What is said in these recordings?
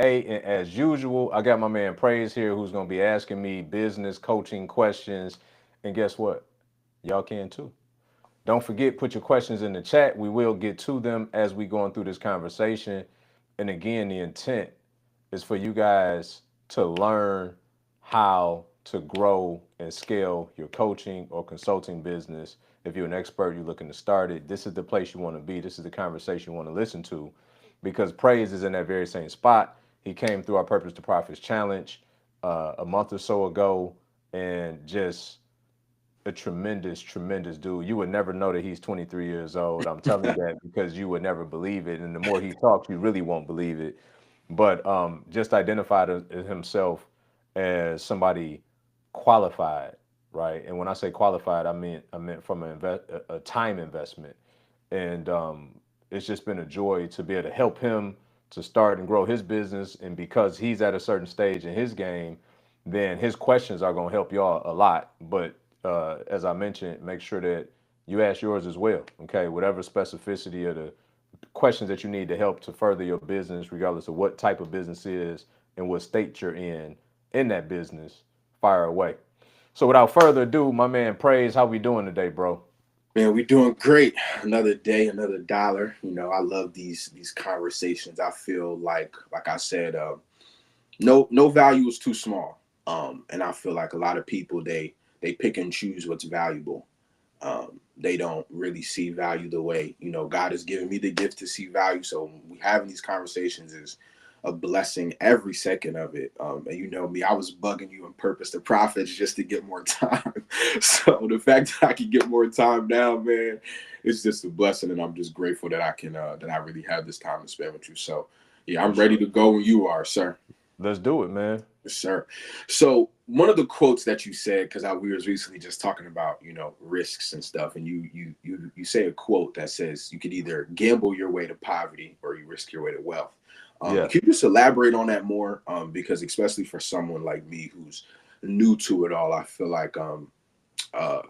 Hey, and as usual, I got my man Praise here who's going to be asking me business coaching questions. And guess what? Y'all can too. Don't forget, put your questions in the chat. We will get to them as we going through this conversation. And again, the intent is for you guys to learn how to grow and scale your coaching or consulting business. If you're an expert, you're looking to start it, this is the place you want to be. This is the conversation you want to listen to because Praise is in that very same spot. He came through our Purpose to Profits Challenge a month or so ago and just a tremendous, tremendous dude. You would never know that he's 23 years old. I'm telling you that because you would never believe it. And the more he talks, you really won't believe it. But just identified himself as somebody qualified, right? And when I say qualified, I meant from a time investment. And it's just been a joy to be able to help him to start and grow his business. And because he's at a certain stage in his game, then his questions are going to help y'all a lot. But as I mentioned, make sure that you ask yours as well. Okay, whatever specificity of the questions that you need to help to further your business, regardless of what type of business it is and what state you're in that business, fire away. So without further ado, my man Praise, how we doing today, bro? Man, we doing great. Another day, another dollar. I love these conversations. I feel like I said, no value is too small. And I feel like a lot of people they pick and choose what's valuable. They don't really see value the way God has given me the gift to see value. So we having these conversations is a blessing every second of it. And you know me, I was bugging you on purpose to profits just to get more time. So the fact that I can get more time now, man, it's just a blessing, and I'm just grateful that I really have this time to spend with you. So yeah, For I'm ready sure. to go when you are, sir. Let's do it, man. Yes, sir. So one of the quotes that you said, because we was recently just talking about risks and stuff, and you say a quote that says you could either gamble your way to poverty or you risk your way to wealth. Yeah. Can you just elaborate on that more? Because especially for someone like me who's new to it all, I feel like uh,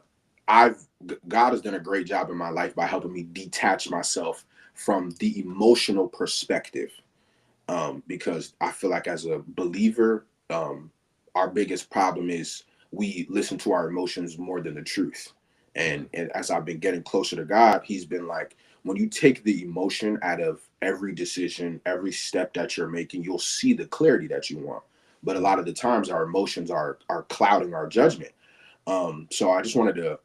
I've God has done a great job in my life by helping me detach myself from the emotional perspective, because I feel like as a believer, our biggest problem is we listen to our emotions more than the truth. And as I've been getting closer to God, He's been like, when you take the emotion out of every decision, every step that you're making, you'll see the clarity that you want. But a lot of the times, our emotions are clouding our judgment. So I just wanted to,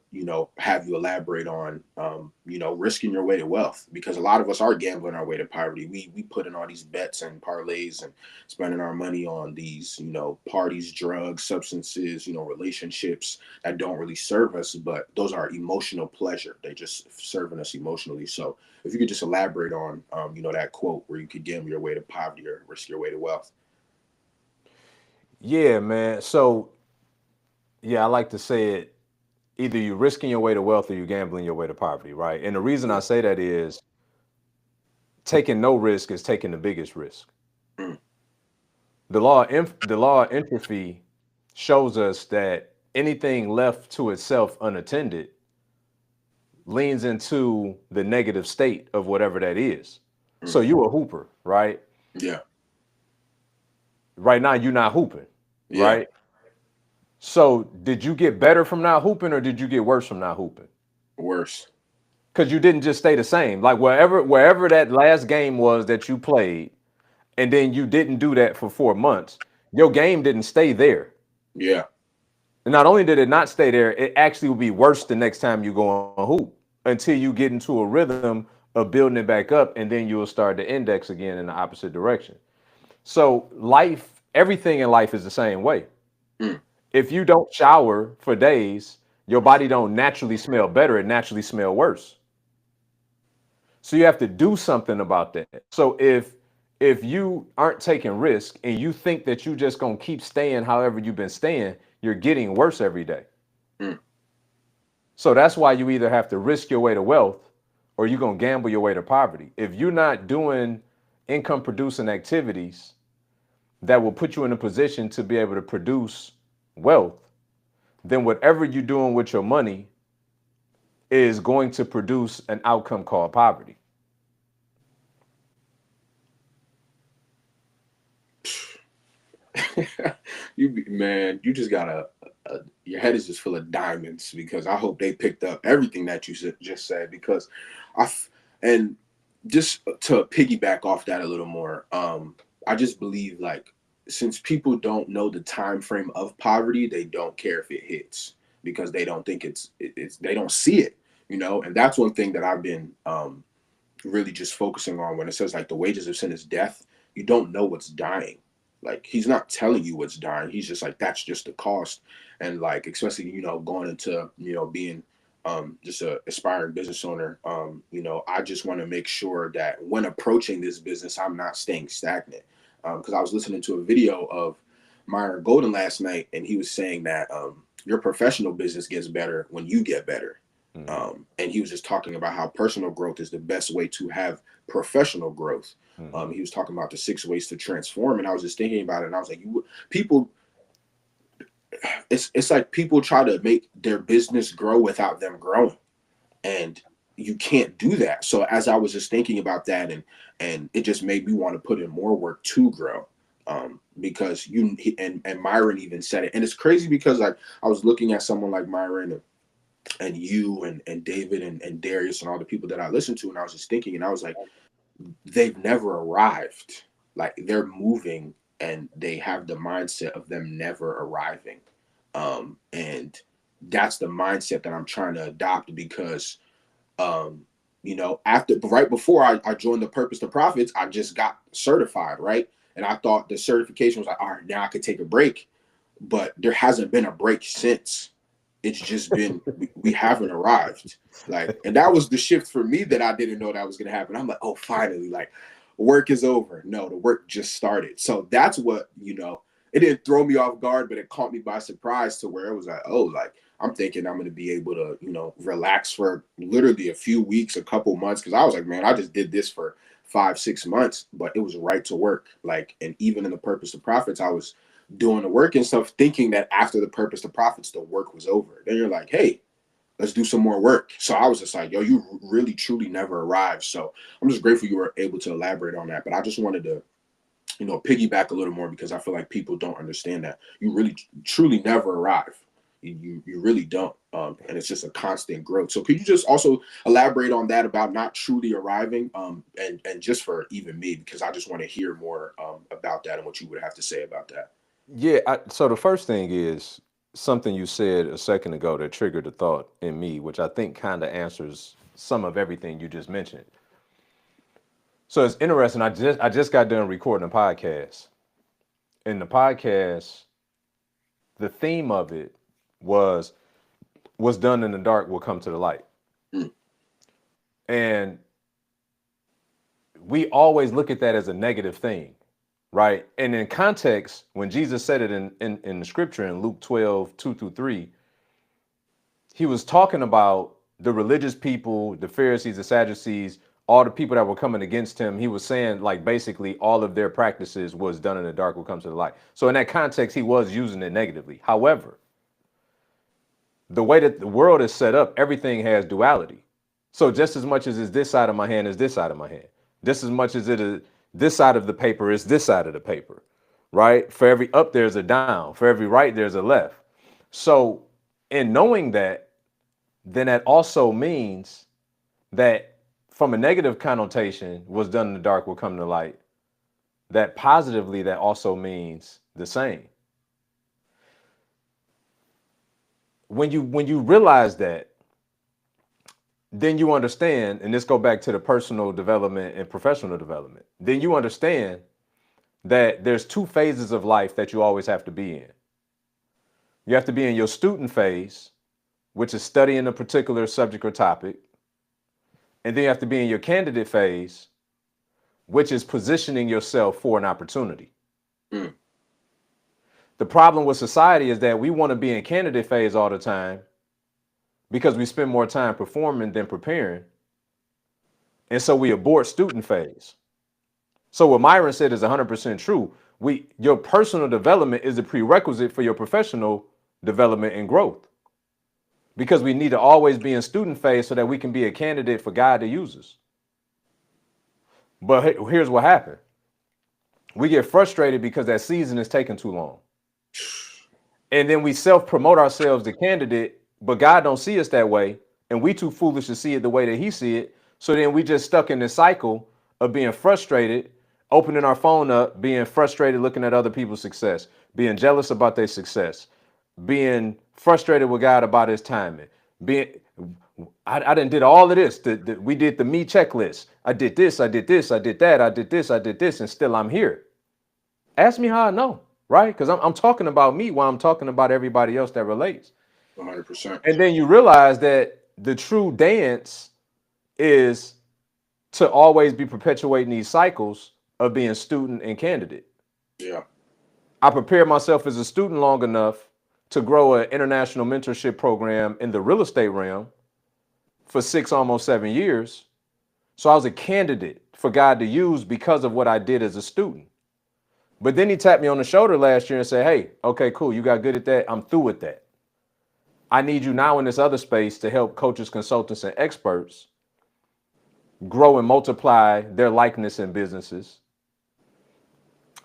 have you elaborate on, risking your way to wealth, because a lot of us are gambling our way to poverty. We put in all these bets and parlays and spending our money on these, parties, drugs, substances, relationships that don't really serve us, but those are emotional pleasure. They just serving us emotionally. So if you could just elaborate on, that quote where you could gamble your way to poverty or risk your way to wealth. Yeah, man. So yeah, I like to say it either you're risking your way to wealth or you're gambling your way to poverty, right? And the reason I Yeah. say that is taking no risk is taking the biggest risk. Mm. The law of entropy shows us that anything left to itself unattended leans into the negative state of whatever that is. So Mm. you a hooper, right? Yeah. Right now you're not hooping, Yeah. right? So did you get better from not hooping or did you get worse from not hooping? Worse. Because you didn't just stay the same. Like wherever that last game was that you played, and then you didn't do that for 4 months, your game didn't stay there. Yeah. And not only did it not stay there, it actually will be worse the next time you go on hoop until you get into a rhythm of building it back up, and then you'll start to index again in the opposite direction. So life, everything in life is the same way. Mm. If you don't shower for days, your body don't naturally smell better, it naturally smell worse. So you have to do something about that. So if you aren't taking risk and you think that you just gonna keep staying however you've been staying, you're getting worse every day. Mm. So that's why you either have to risk your way to wealth or you're gonna gamble your way to poverty. If you're not doing income producing activities that will put you in a position to be able to produce wealth, then whatever you're doing with your money is going to produce an outcome called poverty. Man, you just got your head is just full of diamonds because I hope they picked up everything that you just said because and just to piggyback off that a little more, I just believe like since people don't know the time frame of poverty, they don't care if it hits because they don't think it's they don't see it, and that's one thing that I've been really just focusing on when it says like the wages of sin is death. You don't know what's dying. Like he's not telling you what's dying. He's just like that's just the cost. And like especially going into being just a aspiring business owner, I just want to make sure that when approaching this business, I'm not staying stagnant. Because I was listening to a video of Myron Golden last night, and he was saying that your professional business gets better when you get better. And he was just talking about how personal growth is the best way to have professional growth. He was talking about the 6 ways to transform, and I was just thinking about it, and I was like, people, it's like people try to make their business grow without them growing, and you can't do that. So as I was just thinking about that, and it just made me want to put in more work to grow. Because and Myron even said it, and it's crazy because like I was looking at someone like Myron and you and David and Darius and all the people that I listened to, and I was just thinking, and I was like, they've never arrived. Like they're moving and they have the mindset of them never arriving. And that's the mindset that I'm trying to adopt because right before I joined the Purpose to Profits, I just got certified, right? And I thought the certification was like, all right, now I could take a break. But there hasn't been a break since. It's just been we haven't arrived. Like, and that was the shift for me that I didn't know that was gonna happen. I'm like, oh, finally, like work is over. No, the work just started. So that's what, it didn't throw me off guard, but it caught me by surprise to where it was like, oh, like I'm thinking I'm gonna be able to, relax for literally a few weeks, a couple months. Cause I was like, man, I just did this for 5-6 months, but it was right to work. Like, and even in the Purpose to Profits, I was doing the work and stuff, thinking that after the Purpose to Profits, the work was over. Then you're like, hey, let's do some more work. So I was just like, yo, you really, truly never arrived. So I'm just grateful you were able to elaborate on that. But I just wanted to, piggyback a little more because I feel like people don't understand that you really, truly never arrive. You really don't. And it's just a constant growth. So could you just also elaborate on that about not truly arriving and just for even me, because I just want to hear more about that and what you would have to say about that. Yeah. So the first thing is something you said a second ago that triggered a thought in me, which I think kind of answers some of everything you just mentioned. So it's interesting. I just got done recording a podcast. In the podcast, the theme of it was what's done in the dark will come to the light. Mm. And we always look at that as a negative thing, right? And in context, when Jesus said it in the scripture in Luke 12:2-3, he was talking about the religious people, the Pharisees, the Sadducees, all the people that were coming against him. He was saying like basically all of their practices was done in the dark will come to the light. So in that context, he was using it negatively. However, the way that the world is set up, everything has duality. So just as much as it's this side of my hand is this side of my hand. Just as much as it is this side of the paper is this side of the paper, right? For every up, there's a down. For every right, there's a left. So in knowing that, then that also means that from a negative connotation, what's done in the dark will come to light. That positively, that also means the same. When you realize that, then you understand, and this go back to the personal development and professional development. Then you understand that there's 2 phases of life that you always have to be in. You have to be in your student phase, which is studying a particular subject or topic. And then you have to be in your candidate phase, which is positioning yourself for an opportunity. Mm. The problem with society is that we want to be in candidate phase all the time because we spend more time performing than preparing. And so we abort student phase. So what Myron said is 100% true. Your personal development is a prerequisite for your professional development and growth. Because we need to always be in student phase so that we can be a candidate for God to use us. But here's what happened. We get frustrated because that season is taking too long. And then we self-promote ourselves the candidate, but God don't see us that way. And we too foolish to see it the way that he see it. So then we just stuck in this cycle of being frustrated, opening our phone up, being frustrated, looking at other people's success, being jealous about their success, being frustrated with God about his timing, being I done did all of this. We did the me checklist. I did this, I did this, I did that, I did this, I did this, and still I'm here. Ask me how I know, right? Because I'm talking about me while I'm talking about everybody else that relates. 100%. And then you realize that the true dance is to always be perpetuating these cycles of being student and candidate. Yeah. I prepared myself as a student long enough to grow an international mentorship program in the real estate realm for 6, almost 7 years. So I was a candidate for God to use because of what I did as a student. But then he tapped me on the shoulder last year and said, hey, okay, cool. You got good at that. I'm through with that. I need you now in this other space to help coaches, consultants, and experts grow and multiply their likeness in businesses.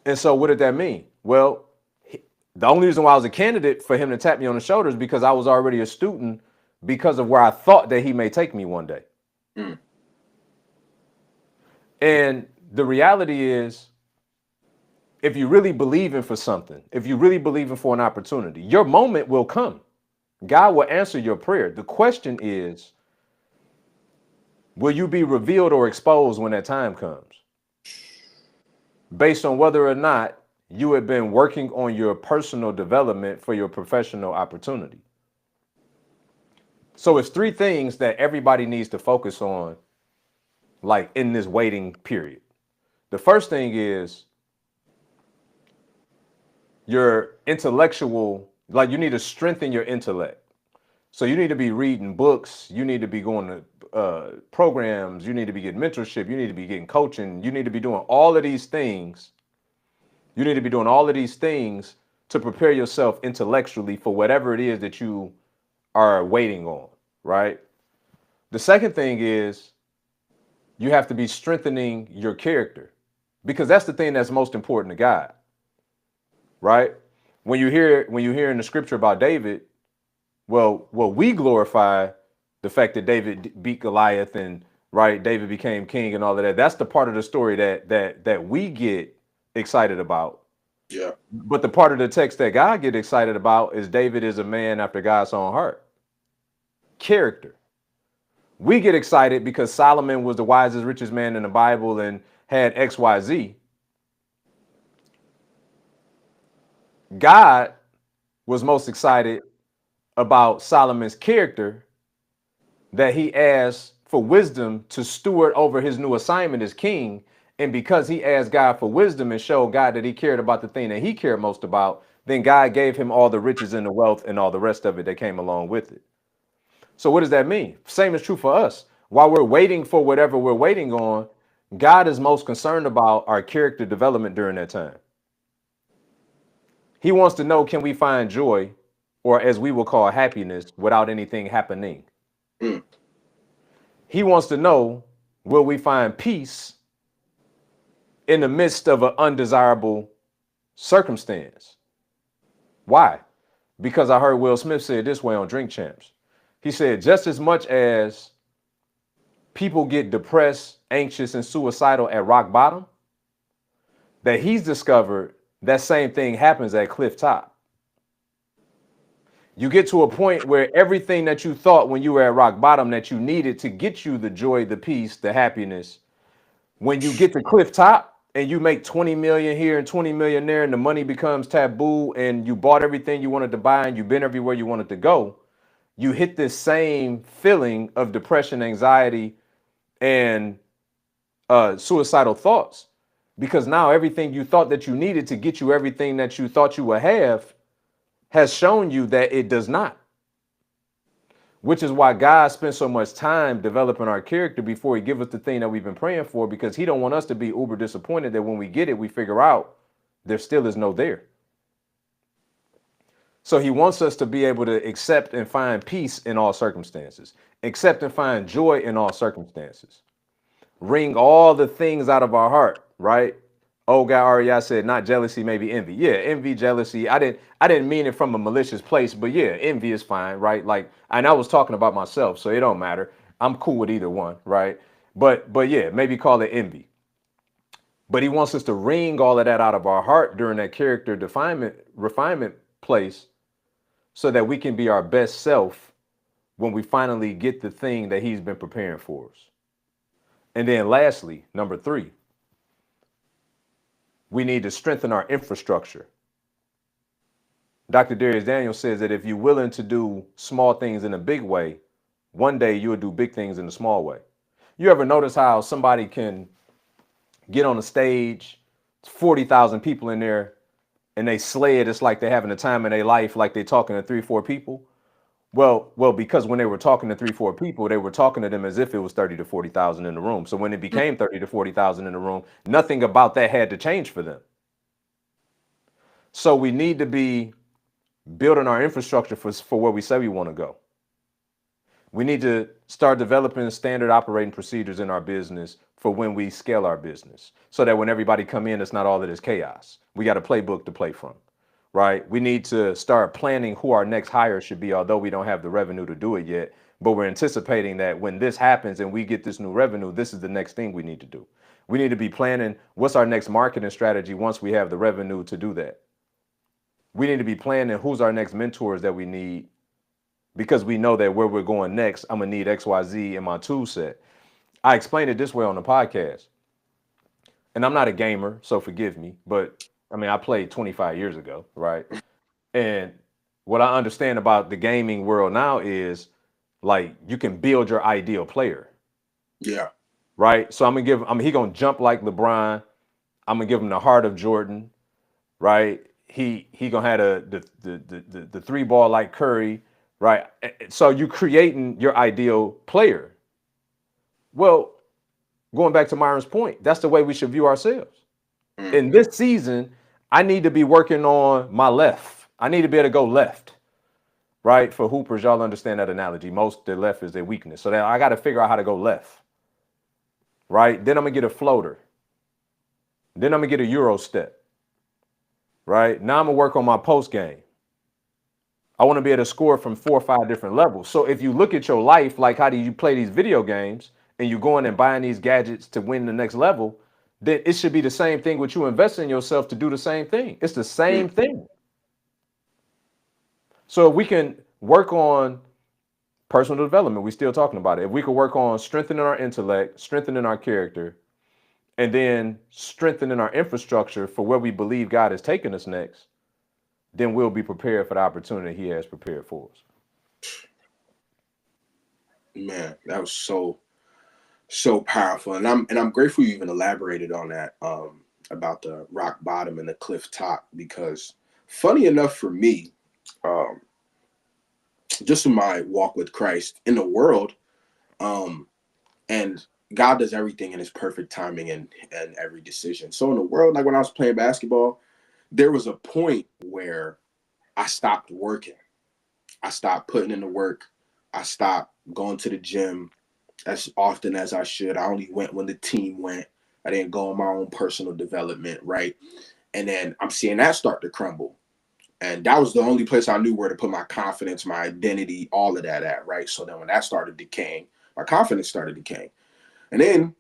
And so what did that mean? Well, the only reason why I was a candidate for him to tap me on the shoulder is because I was already a student because of where I thought that he may take me one day. Mm. And the reality is, if you really believing for something, if you really believing for an opportunity, your moment will come. God will answer your prayer. The question is, will you be revealed or exposed when that time comes? Based on whether or not you have been working on your personal development for your professional opportunity. So it's 3 things that everybody needs to focus on, like in this waiting period. The first thing is your intellectual, like you need to strengthen your intellect. So you need to be reading books, you need to be going to programs, you need to be getting mentorship, you need to be getting coaching, you need to be doing all of these things. You need to be doing all of these things to prepare yourself intellectually for whatever it is that you are waiting on, right? The second thing is you have to be strengthening your character, because that's the thing that's most important to God, right? When you hear in the scripture about David, well, we glorify the fact that David beat Goliath and right, David became king and all of that. That's the part of the story that we get excited about. Yeah. But the part of the text that God get excited about is David is a man after God's own heart. Character. We get excited because Solomon was the wisest, richest man in the Bible and had XYZ. God was most excited about Solomon's character, that he asked for wisdom to steward over his new assignment as king. And because he asked God for wisdom and showed God that he cared about the thing that he cared most about, then God gave him all the riches and the wealth and all the rest of it that came along with it. So what does that mean? Same is true for us. While we're waiting for whatever we're waiting on, God is most concerned about our character development during that time. He wants to know, can we find joy, or as we will call happiness, without anything happening? Mm. He wants to know, will we find peace in the midst of an undesirable circumstance? Why? Because I heard Will Smith say it this way on Drink Champs. He said, just as much as people get depressed, anxious, and suicidal at rock bottom, that he's discovered that same thing happens at cliff top. You get to a point where everything that you thought when you were at rock bottom that you needed to get you the joy, the peace, the happiness, when you get to cliff top and you make 20 million here and 20 million there and the money becomes taboo and you bought everything you wanted to buy and you've been everywhere you wanted to go, you hit this same feeling of depression, anxiety, and suicidal thoughts, because now everything you thought that you needed to get you everything that you thought you would have has shown you that it does not. Which is why God spent so much time developing our character before he gives us the thing that we've been praying for, because he don't want us to be uber disappointed that when we get it, we figure out there still is no there. So he wants us to be able to accept and find peace in all circumstances, accept and find joy in all circumstances, wring all the things out of our heart, right? Old guy REI said, not jealousy, maybe envy. Yeah, envy, jealousy. I didn't mean it from a malicious place, but yeah, envy is fine, right? Like, and I was talking about myself, so it don't matter. I'm cool with either one, right? But yeah, maybe call it envy. But he wants us to wring all of that out of our heart during that character refinement place so that we can be our best self when we finally get the thing that he's been preparing for us. And then lastly, number 3, we need to strengthen our infrastructure. Dr. Darius Daniels says that if you're willing to do small things in a big way, one day you'll do big things in a small way. You ever notice how somebody can get on a stage, 40,000 people in there, and they slay it? It's like they're having a time in their life, like they're talking to 3, 4 people. Well, because when they were talking to 3, 4 people, they were talking to them as if it was 30 to 40,000 in the room. So when it became 30 to 40,000 in the room, nothing about that had to change for them. So we need to be building our infrastructure for where we say we want to go. We need to start developing standard operating procedures in our business for when we scale our business, so that when everybody come in, it's not all that is chaos. We got a playbook to play from, right? We need to start planning who our next hire should be, although we don't have the revenue to do it yet. But we're anticipating that when this happens and we get this new revenue, this is the next thing we need to do. We need to be planning what's our next marketing strategy once we have the revenue to do that. We need to be planning who's our next mentors that we need, because we know that where we're going next, I'm going to need XYZ in my tool set. I explained it this way on the podcast. And I'm not a gamer, so forgive me, but I mean, I played 25 years ago, right? And what I understand about the gaming world now is, like, you can build your ideal player, Yeah. right? So he gonna jump like LeBron. I'm gonna give him the heart of Jordan, right? He gonna have the 3 ball like Curry, right? So you creating your ideal player. Well, going back to Myron's point, that's the way we should view ourselves. In this season, I need to be working on my left. I need to be able to go left, right? For hoopers, y'all understand that analogy. Most the left is their weakness. So that I got to figure out how to go left, right? Then I'm gonna get a floater. Then I'm gonna get a Euro step, right? Now I'm gonna work on my post game. I want to be able to score from 4 or 5 different levels. So if you look at your life, like how do you play these video games and you're going and buying these gadgets to win the next level, then it should be the same thing with you investing in yourself to do the same thing. It's the same thing. So if we can work on personal development, we're still talking about it. If we could work on strengthening our intellect, strengthening our character, and then strengthening our infrastructure for where we believe God is taking us next, then we'll be prepared for the opportunity he has prepared for us. Man, that was so powerful, and I'm grateful you even elaborated on that, about the rock bottom and the cliff top, because funny enough for me, um, just in my walk with Christ in the world, and God does everything in His perfect timing and every decision. So in the world, like when I was playing basketball, there was a point where I stopped working. I stopped putting in the work. I stopped going to the gym as often as I should. I only went when the team went. I didn't go on my own personal development, right? And then I'm seeing that start to crumble. And that was the only place I knew where to put my confidence, my identity, all of that at, right? So then when that started decaying, my confidence started decaying. And then,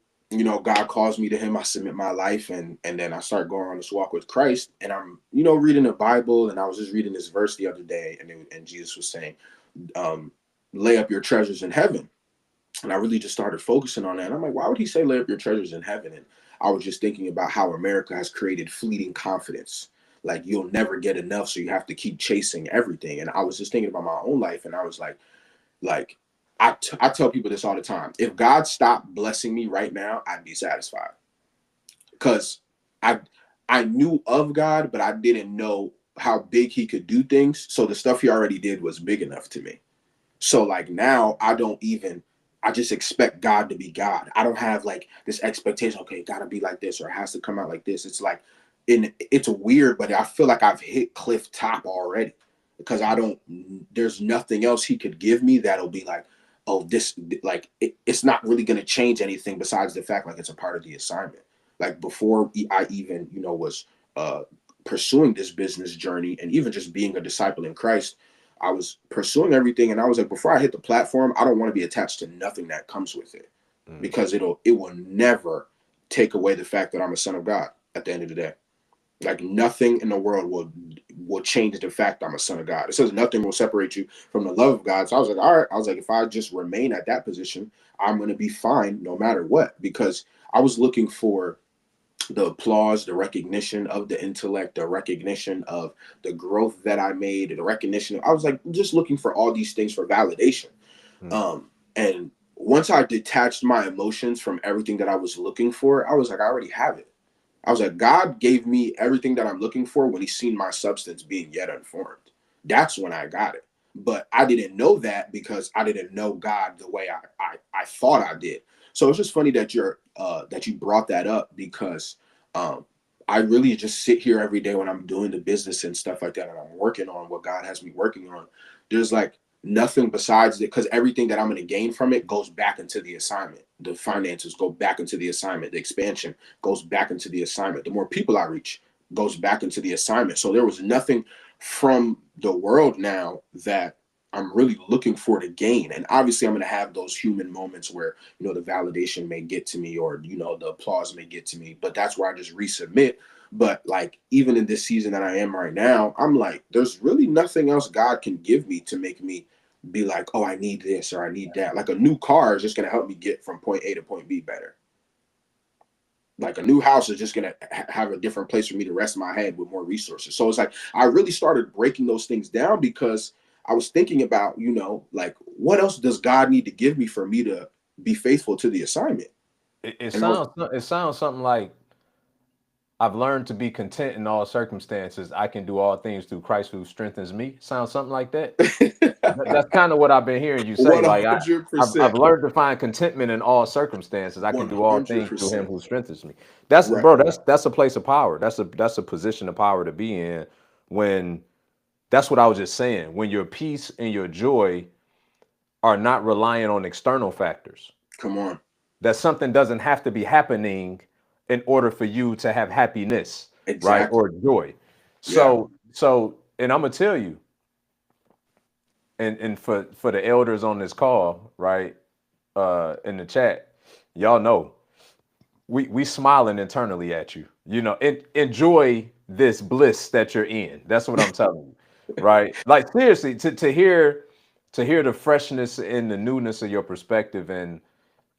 God calls me to Him. I submit my life, and then I start going on this walk with Christ. And I'm, reading the Bible, and I was just reading this verse the other day, and Jesus was saying, lay up your treasures in heaven. And I really just started focusing on that. And I'm like, why would He say lay up your treasures in heaven? And I was just thinking about how America has created fleeting confidence. Like, you'll never get enough, so you have to keep chasing everything. And I was just thinking about my own life, and I was like, I tell people this all the time. If God stopped blessing me right now, I'd be satisfied. Because I knew of God, but I didn't know how big He could do things. So the stuff He already did was big enough to me. So like now I just expect God to be God. I don't have like this expectation, okay, gotta be like this, or it has to come out like this. It's like, it's weird, but I feel like I've hit cliff top already, because there's nothing else He could give me that'll be like, oh, this, like, it's not really going to change anything besides the fact, like, it's a part of the assignment. like before I even, was pursuing this business journey and even just being a disciple in Christ. I was pursuing everything, and I was like, before I hit the platform, I don't want to be attached to nothing that comes with it, because it will never take away the fact that I'm a son of God at the end of the day. Like nothing in the world will change the fact I'm a son of God. It says nothing will separate you from the love of God. So I was like, all right. I was like, if I just remain at that position, I'm going to be fine no matter what, because I was looking for the applause, the recognition of the intellect, the recognition of the growth that I made, the recognition. I was like, just looking for all these things for validation. And once I detached my emotions from everything that I was looking for, I was like, I already have it. I was like, God gave me everything that I'm looking for when he seen my substance being yet unformed. That's when I got it. But I didn't know that because I didn't know God the way I thought I did. So it's just funny that you brought that up, because I really just sit here every day when I'm doing the business and stuff like that, and I'm working on what God has me working on. There's like nothing besides it, because everything that I'm going to gain from it goes back into the assignment. The finances go back into the assignment. The expansion goes back into the assignment. The more people I reach goes back into the assignment. So there was nothing from the world now that I'm really looking for to gain. And obviously I'm going to have those human moments where, the validation may get to me, or, the applause may get to me, but that's where I just resubmit. But like, even in this season that I am right now, I'm like, there's really nothing else God can give me to make me be like, oh, I need this or I need that. Like a new car is just going to help me get from point A to point B better. Like a new house is just going to have a different place for me to rest my head with more resources. So it's like, I really started breaking those things down, because I was thinking about, like, what else does God need to give me for me to be faithful to the assignment? It And I was, sounds something like, I've learned to be content in all circumstances. I can do all things through Christ who strengthens me. Sounds something like that. That's kind of what I've been hearing you say. Like I've 100%, learned to find contentment in all circumstances. I can do all things through Him 100%. who strengthens me. That's Right. bro. That's a place of power. That's a position of power to be in. When that's what I was just saying. When your peace and your joy are not relying on external factors. Come on. That something doesn't have to be happening in order for you to have happiness, right? Exactly. Or joy. Yeah. So, and I'm gonna tell you, and for the elders on this call, right, in the chat, y'all know we smiling internally at you. Enjoy this bliss that you're in. That's what I'm telling you, right? Like seriously, to hear the freshness and the newness of your perspective, and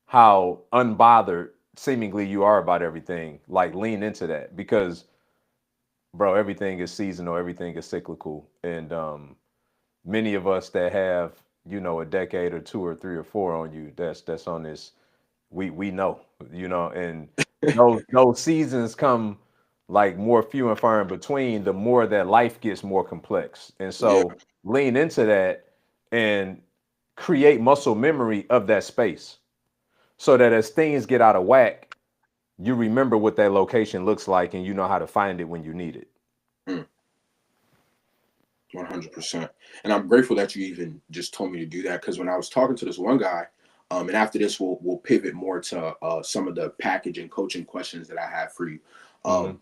how unbothered seemingly you are about everything. Like lean into that, because bro, everything is seasonal, everything is cyclical, and many of us that have a decade or two or three or four on you, that's on this, we know, and those seasons come like more few and far in between, the more that life gets more complex. And Yeah. so lean into that and create muscle memory of that space, so that as things get out of whack, you remember what that location looks like and you know how to find it when you need it. Mm, 100%. And I'm grateful that you even just told me to do that, because when I was talking to this one guy, and after this we'll pivot more to some of the package and coaching questions that I have for you. Hmm. Um,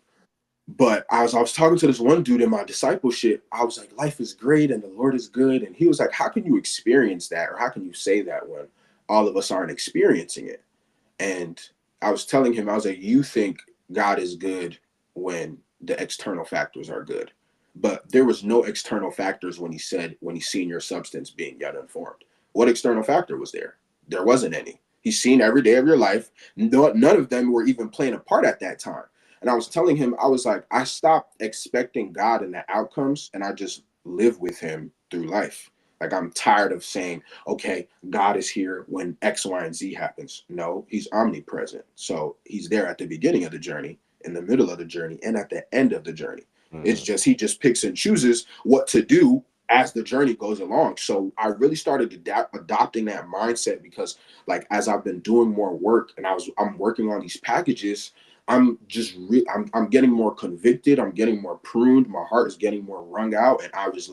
but I was talking to this one dude in my discipleship. I was like, life is great and the Lord is good. And he was like, how can you experience that? Or how can you say that when all of us aren't experiencing it? And I was telling him, I was like, you think God is good when the external factors are good. But there was no external factors when he seen your substance being yet unformed. What external factor was there? There wasn't any. He's seen every day of your life. No, none of them were even playing a part at that time. And I was telling him, I was like, I stopped expecting God in the outcomes, and I just live with him through life. Like, I'm tired of saying, okay, God is here when X, Y, and Z happens. No, he's omnipresent. So he's there at the beginning of the journey, in the middle of the journey, and at the end of the journey. It's Hmm. just, he just picks and chooses what to do as the journey goes along. So I really started adopting that mindset, because like, as I've been doing more work and I'm working on these packages, I'm getting more convicted. I'm getting more pruned. My heart is getting more wrung out. And I was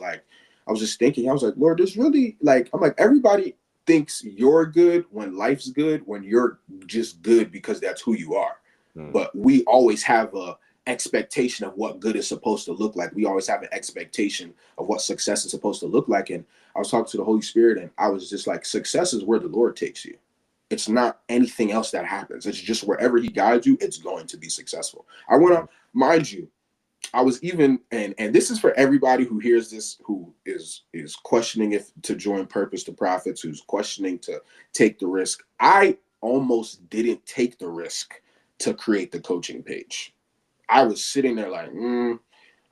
just thinking, I was like, Lord, there's really like, I'm like, everybody thinks you're good when life's good, when you're just good because that's who you are. Mm. but we always have a expectation of what good is supposed to look like. We always have an expectation of what success is supposed to look like. And I was talking to the Holy Spirit, and I was just like, success is where the Lord takes you. It's not anything else that happens. It's just wherever he guides you, it's going to be successful. I want to, mind you, I was even, and this is for everybody who hears this, who is questioning if to join Purpose to Profits, who's questioning to take the risk. I almost didn't take the risk to create the coaching page. I was sitting there like, I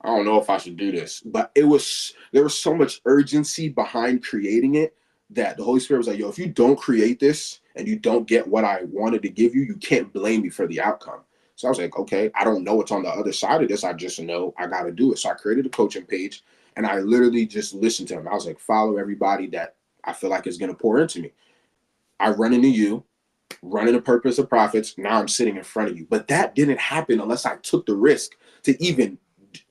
don't know if I should do this, but there was so much urgency behind creating it that the Holy Spirit was like, yo, if you don't create this and you don't get what I wanted to give you, you can't blame me for the outcome. So I was like, okay, I don't know what's on the other side of this. I just know I got to do it. So I created a coaching page, and I literally just listened to him. I was like, follow everybody that I feel like is going to pour into me. I run into you, running the Purpose of Profits. Now I'm sitting in front of you. But that didn't happen unless I took the risk to even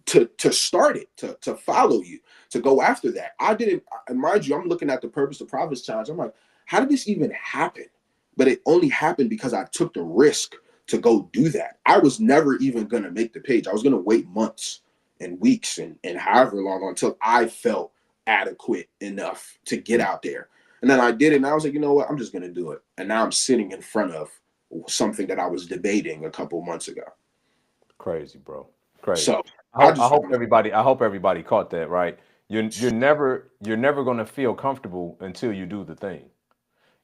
to start it, to follow you, to go after that. I didn't, mind you, I'm looking at the Purpose of Profits challenge. I'm like, how did this even happen? But it only happened because I took the risk to go do that. I was never even going to make the page. I was going to wait months and weeks and however long until I felt adequate enough to get out there. And then I did it, and I was like, you know what? I'm just going to do it. And now I'm sitting in front of something that I was debating a couple months ago. Crazy, bro. Crazy. So I hope everybody caught that, right? You're never going to feel comfortable until you do the thing.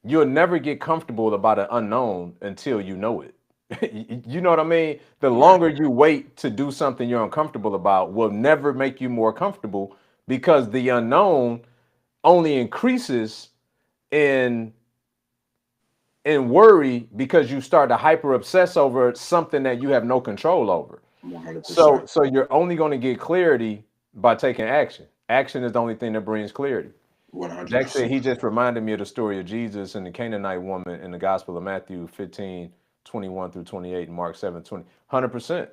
You'll never get comfortable about an unknown until you know it. You know what I mean? The longer you wait to do something you're uncomfortable about will never make you more comfortable, because the unknown only increases in worry, because you start to hyper obsess over something that you have no control over. 100%. So you're only going to get clarity by taking action. Action is the only thing that brings clarity. Jack said 100%. he just reminded me of the story of Jesus and the Canaanite woman in the Gospel of Matthew 15:21 through 28, and Mark 7:20. 100%.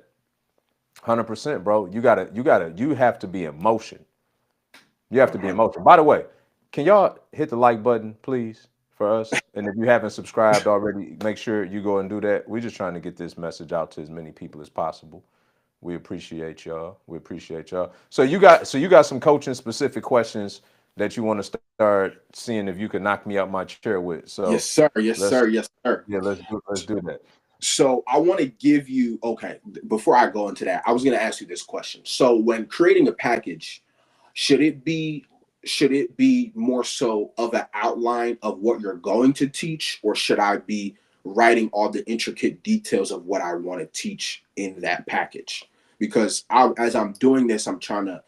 100%, bro. You have to be in motion. You have to be in motion. By the way, can y'all hit the like button, please, for us? And if you haven't subscribed already, make sure you go and do that. We're just trying to get this message out to as many people as possible. We appreciate y'all. We appreciate y'all. So you got some coaching specific questions that you want to start seeing if you can knock me out my chair with. So Yes, sir. Yes, sir. Yes, sir. Yeah, let's do that. So I want to give you, okay, before I go into that, I was going to ask you this question. So when creating a package, should it be more so of an outline of what you're going to teach, or should I be writing all the intricate details of what I want to teach in that package? Because as I'm doing this, I'm trying to,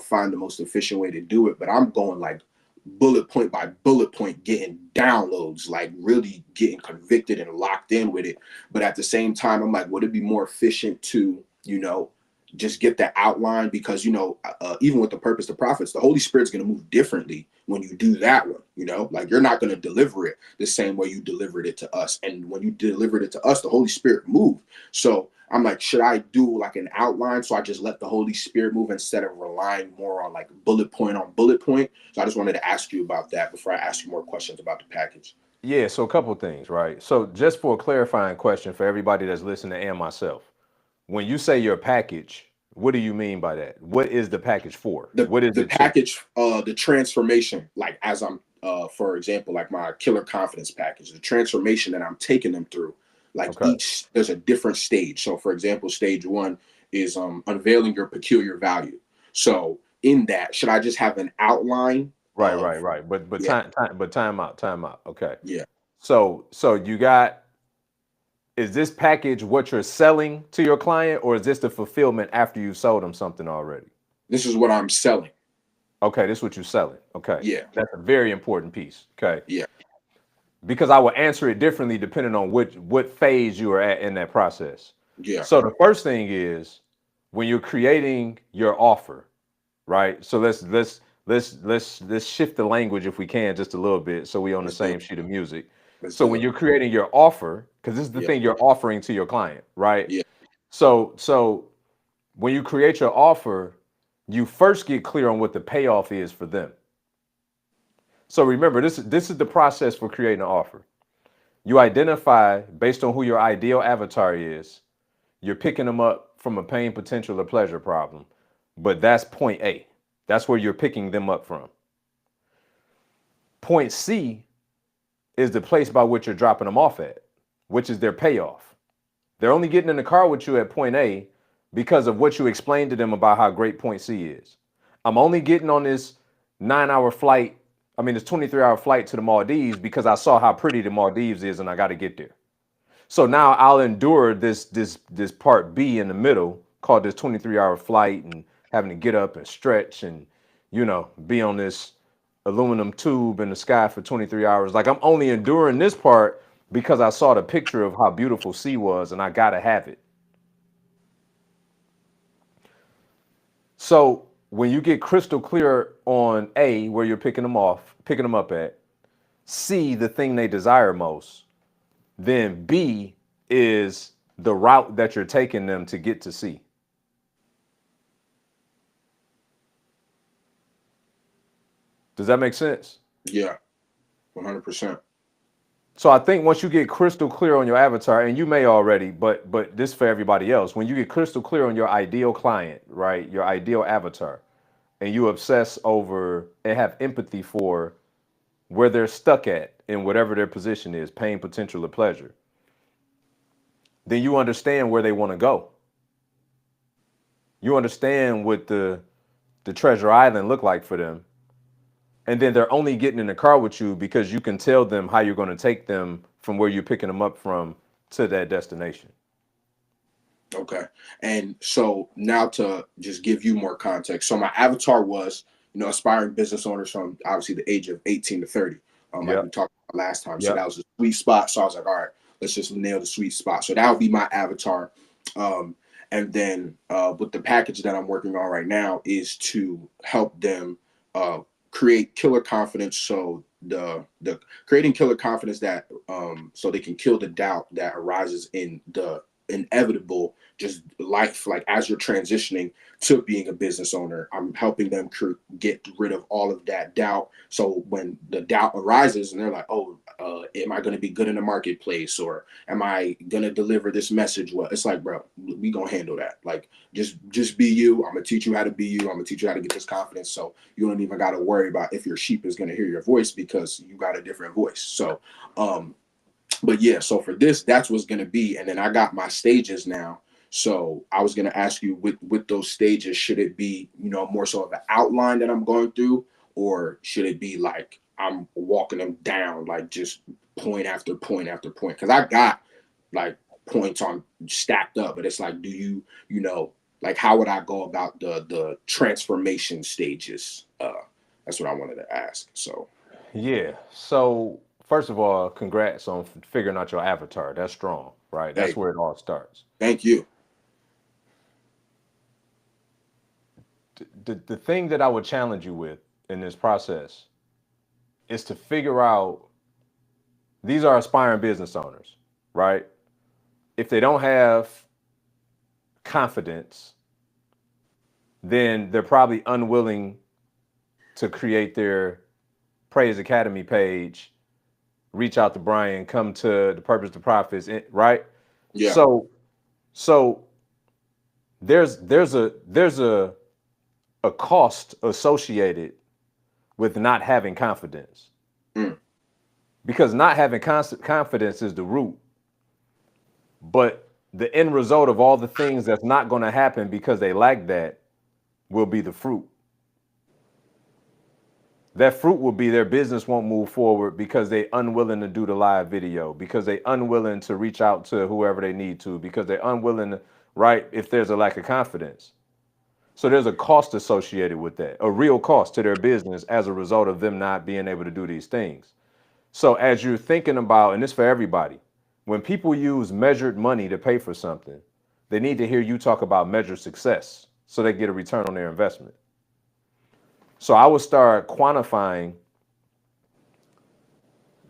find the most efficient way to do it, but I'm going like bullet point by bullet point, getting downloads, like really getting convicted and locked in with it. But at the same time, I'm like, would it be more efficient to, just get that outline? Because, even with the Purpose to Profits, the Holy Spirit's going to move differently when you do that one, like you're not going to deliver it the same way you delivered it to us. And when you delivered it to us, the Holy Spirit moved. So I'm like, should I do like an outline? So I just let the Holy Spirit move instead of relying more on like bullet point on bullet point. So I just wanted to ask you about that before I ask you more questions about the package. Yeah, so a couple of things, right? So just for a clarifying question for everybody that's listening and myself, when you say your package, what do you mean by that? What is the package for? What is The it to? package, the transformation, like as I'm, for example, like my Killer Confidence package, the transformation that I'm taking them through, like Okay. there's a different stage. So for example, stage 1 is unveiling your peculiar value. So in that, should I just have an outline of, Right. But yeah, time out. Okay. yeah, So you got, is this package what you're selling to your client, or is this the fulfillment after you sold them something already? this is what I'm selling. Okay, this is what you're selling. Okay. Yeah, That's a very important piece. Okay. yeah, Because I will answer it differently depending on what phase you are at in that process. yeah, So the first thing is when you're creating your offer, right? So let's shift the language if we can just a little bit so we on the let's do same it. sheet of music. Let's So do when it. you're creating your offer, because this is the Yeah, thing you're offering to your client, right? yeah, So when you create your offer, you first get clear on what the payoff is for them. So remember, this is the process for creating an offer. You identify based on who your ideal avatar is, you're picking them up from a pain, potential, or pleasure problem. But that's point A. That's where you're picking them up from. Point C is the place by which you're dropping them off at, which is their payoff. They're only getting in the car with you at point A because of what you explained to them about how great point C is. I'm only getting on this 9-hour flight. I mean, this 23-hour flight to the Maldives because I saw how pretty the Maldives is and I got to get there. So now I'll endure this part B in the middle called this 23-hour flight and having to get up and stretch and, be on this aluminum tube in the sky for 23 hours. Like I'm only enduring this part because I saw the picture of how beautiful C was and I got to have it. So when you get crystal clear on A, where you're picking them up at, C, the thing they desire most, then B is the route that you're taking them to get to C. Does that make sense? Yeah, 100%. So I think once you get crystal clear on your avatar, and you may already, but this for everybody else, when you get crystal clear on your ideal client, right, your ideal avatar, and you obsess over and have empathy for where they're stuck at in whatever their position is, pain, potential, or pleasure, then you understand where they want to go. You understand what the treasure island look like for them. And then they're only getting in the car with you because you can tell them how you're going to take them from where you're picking them up from to that destination. Okay. And so now to just give you more context. So my avatar was, aspiring business owners from obviously the age of 18 to 30. Like we talked about last time. So Yep. that was a sweet spot. So I was like, all right, let's just nail the sweet spot. So that would be my avatar. And then with the package that I'm working on right now is to help them create killer confidence. So the creating killer confidence that so they can kill the doubt that arises in the inevitable just life, like as you're transitioning to being a business owner. I'm helping them get rid of all of that doubt. So when the doubt arises and they're like, oh, am I going to be good in the marketplace, or am I going to deliver this message well? It's like, bro, we gonna handle that. Like just be you. I'm gonna teach you how to be you. I'm gonna teach you how to get this confidence, so you don't even got to worry about if your sheep is going to hear your voice because you got a different voice. So but yeah, so for this, that's what's going to be. And then I got my stages now. So I was going to ask you with those stages, should it be, more so of an outline that I'm going through, or should it be like I'm walking them down, like just point after point after point? Because I got like points on stacked up, but it's like, do you, like how would I go about the transformation stages? That's what I wanted to ask. So Yeah. So first of all, congrats on figuring out your avatar. That's strong, right? That's hey, where it all starts. thank you. The thing that I would challenge you with in this process is to figure out, these are aspiring business owners, right? If they don't have confidence, then they're probably unwilling to create their Praise Academy page, reach out to Brian, come to the Purpose to Profits, right? Yeah. So there's a cost associated with not having confidence. Because not having confidence is the root. But the end result of all the things that's not going to happen because they lack that will be the fruit. That fruit will be their business won't move forward because they're unwilling to do the live video, because they're unwilling to reach out to whoever they need to, because they're unwilling to, right, if there's a lack of confidence. So there's a cost associated with that, a real cost to their business as a result of them not being able to do these things. So as you're thinking about, and this for everybody, when people use measured money to pay for something, they need to hear you talk about measured success so they get a return on their investment. So I would start quantifying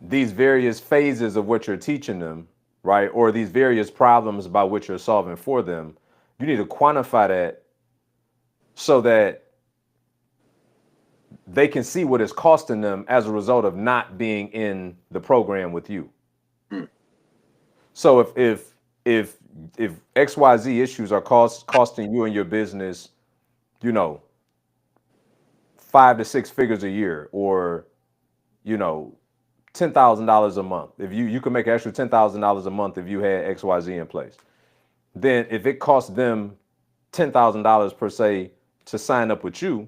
these various phases of what you're teaching them, right? Or these various problems about which you're solving for them. You need to quantify that so that they can see what it's costing them as a result of not being in the program with you. So if XYZ issues are costing you and your business, you know, 5 to 6 figures a year, or you know, $10,000 a month. If you can make an extra $10,000 a month if you had XYZ in place. Then if it costs them $10,000 per se to sign up with you,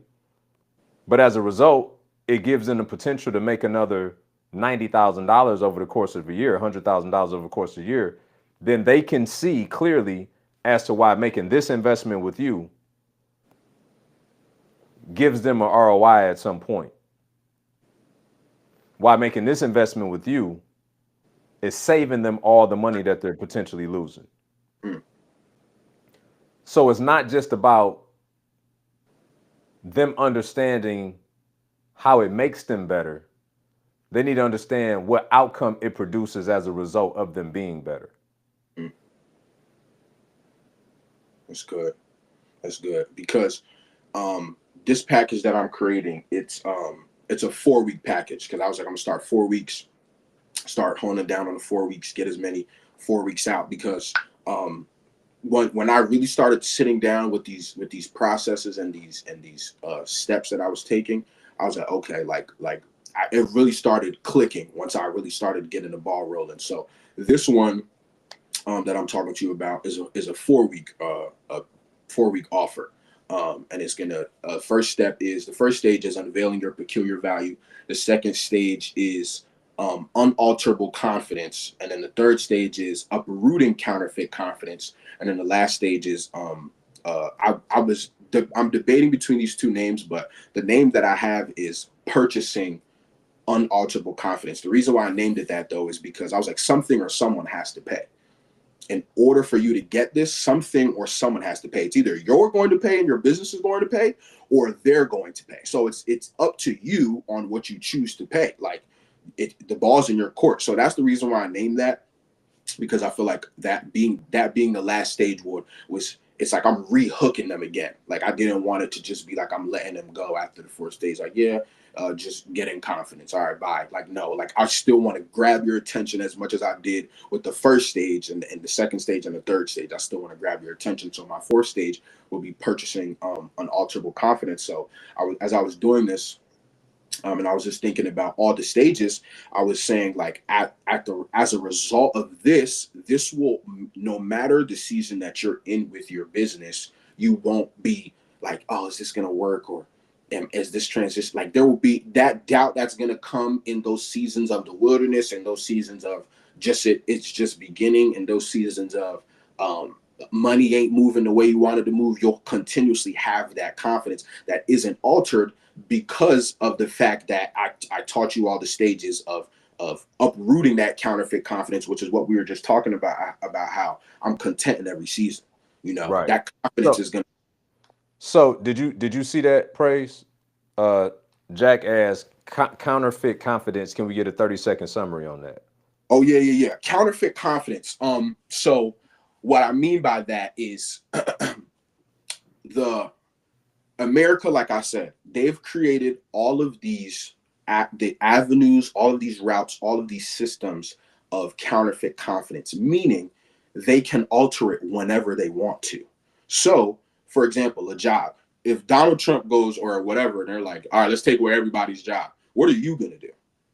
but as a result, it gives them the potential to make another $90,000 over the course of a year, $100,000 over the course of a year, then they can see clearly as to why making this investment with you gives them an ROI at some point. Why making this investment with you is saving them all the money that they're potentially losing. Mm. So it's not just about them understanding how it makes them better. They need to understand what outcome it produces as a result of them being better. Mm. That's good. That's good. Because this package that I'm creating, it's a 4-week package, because I was like, I'm gonna start 4 weeks, start honing down on the 4 weeks, get as many 4 weeks out, because when I really started sitting down with these processes and these steps that I was taking, I was like, okay, it really started clicking once I really started getting the ball rolling. So this one that I'm talking to you about is a 4 week a 4 week offer. And it's gonna the first stage is unveiling your peculiar value. The second stage is unalterable confidence, and then the third stage is uprooting counterfeit confidence, and then the last stage is I'm debating between these two names, but the name that I have is purchasing unalterable confidence. The reason why I named it that, though, is because I was like, something or someone has to pay. In order for you to get this, something or someone has to pay. It's either you're going to pay and your business is going to pay, or they're going to pay. So it's up to you on what you choose to pay. Like, the ball's in your court. So that's the reason why I named that, because I feel like that being the last stage was it's like I'm re-hooking them again. Like, I didn't want it to just be like I'm letting them go after the fourth stage. Like, yeah, just getting confidence. All right, bye. Like, no, like I still want to grab your attention as much as I did with the first stage and the second stage and the third stage. I still want to grab your attention. So my fourth stage will be purchasing unalterable confidence. So as I was doing this, and I was just thinking about all the stages. I was saying, like, as a result of this will, no matter the season that you're in with your business, you won't be like, oh, is this gonna work, or is this transition, like, there will be that doubt that's gonna come in those seasons of the wilderness, and those seasons of it's just beginning, and those seasons of money ain't moving the way you wanted to move. You'll continuously have that confidence that isn't altered, because of the fact that I taught you all the stages of uprooting that counterfeit confidence, which is what we were just talking about how I'm content in every season. Right. That confidence is gonna. So did you see that praise? Uh, Jack asked, counterfeit confidence. Can we get a 30-second summary on that? Oh, yeah. Counterfeit confidence. So what I mean by that is the America, like I said, they've created all of these the avenues, all of these routes, all of these systems of counterfeit confidence, meaning they can alter it whenever they want to. So, for example, a job. If Donald Trump goes or whatever, and they're like, all right, let's take away everybody's job. What are you going to do?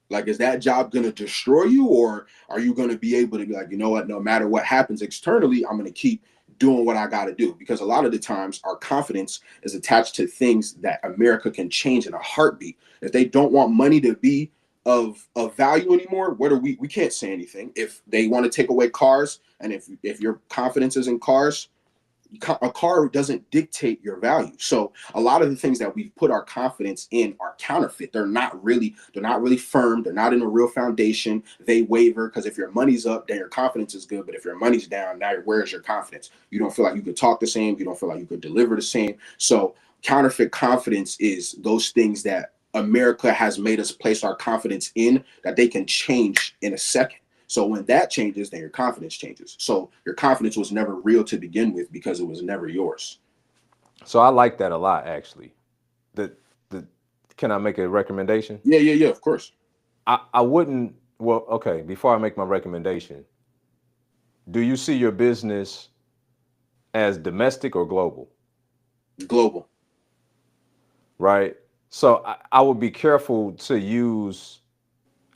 Like, is that job going to destroy you, or are you going to be able to be like, you know what, no matter what happens externally, I'm going to keep doing what I got to do? Because a lot of the times our confidence is attached to things that America can change in a heartbeat. If they don't want money to be of value anymore, what are we can't say anything. If they want to take away cars, and if your confidence is in cars, a car doesn't dictate your value. So a lot of the things that we've put our confidence in are counterfeit. They're not really firm. They're not in a real foundation. They waver, because if your money's up, then your confidence is good. But if your money's down, now where's your confidence? You don't feel like you could talk the same. You don't feel like you could deliver the same. So counterfeit confidence is those things that America has made us place our confidence in, that they can change in a second. So when that changes, then your confidence changes. So your confidence was never real to begin with, because it was never yours. So I like that a lot, actually. The the Can I make a recommendation? Yeah, of course. I wouldn't. Well, okay. Before I make my recommendation, do you see your business as domestic or global? Global. Right. So I would be careful to use,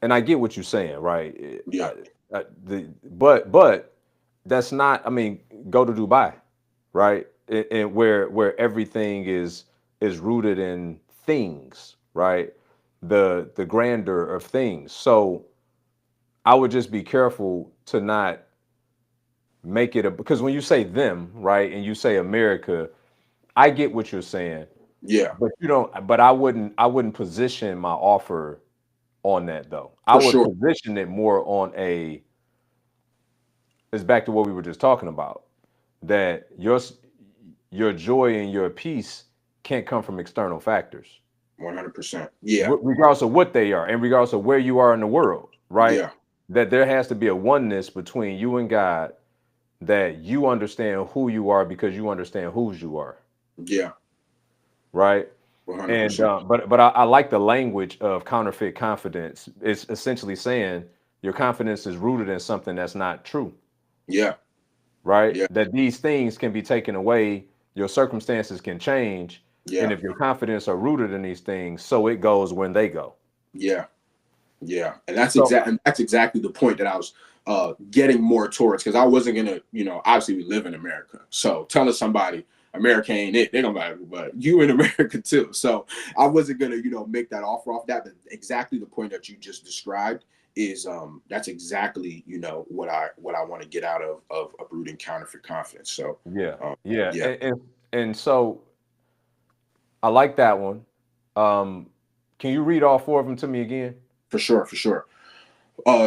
and I get what you're saying, right? Yeah. But that's not. I mean, go to Dubai, right? And where everything is rooted in things, right? The grandeur of things. So I would just be careful to not make it a, because when you say them, right, and you say America, I get what you're saying, Yeah. but you don't. But I wouldn't position my offer on that though. I For would sure. position it more on a. It's back to what we were just talking about. That your joy and your peace can't come from external factors, 100%. Yeah. regardless of what they are, and regardless of where you are in the world, right? Yeah. That there has to be a oneness between you and God. That you understand who you are because you understand whose you are, Yeah. right? And 100%. but I like the language of counterfeit confidence. It's essentially saying your confidence is rooted in something that's not true, Yeah. right? Yeah. That these things can be taken away, your circumstances can change, and Yeah. if your confidence are rooted in these things, so it goes when they go. Yeah. Yeah. And So that's exactly the point that I was getting more towards, because I wasn't gonna, obviously we live in America. So telling somebody America ain't it, they're gonna be like, but you in America too. So I wasn't gonna, make that offer off that. But exactly the point that you just described is that's exactly, what I want to get out of uprooting counterfeit confidence. So yeah, um yeah, yeah, and so I like that one. Um, can you read all four of them to me again? for sure, for sure.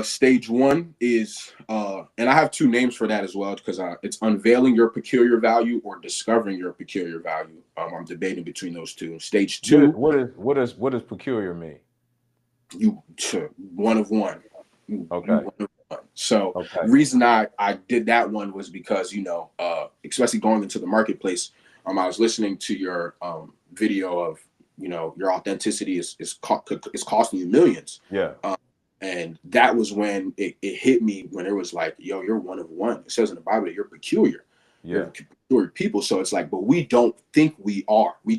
Stage one is, and I have two names for that as well, because it's unveiling your peculiar value or discovering your peculiar value. I'm debating between those two. Stage two, What does peculiar mean? you one of one. You Okay. one of one. So Okay. the reason I did that one was because especially going into the marketplace, I was listening to your video of your authenticity is costing you millions. Yeah. And that was when it hit me, when it was like, yo, you're one of one. It says in the Bible that you're peculiar. You're Yeah. peculiar people. So it's like, but we don't think we are. We're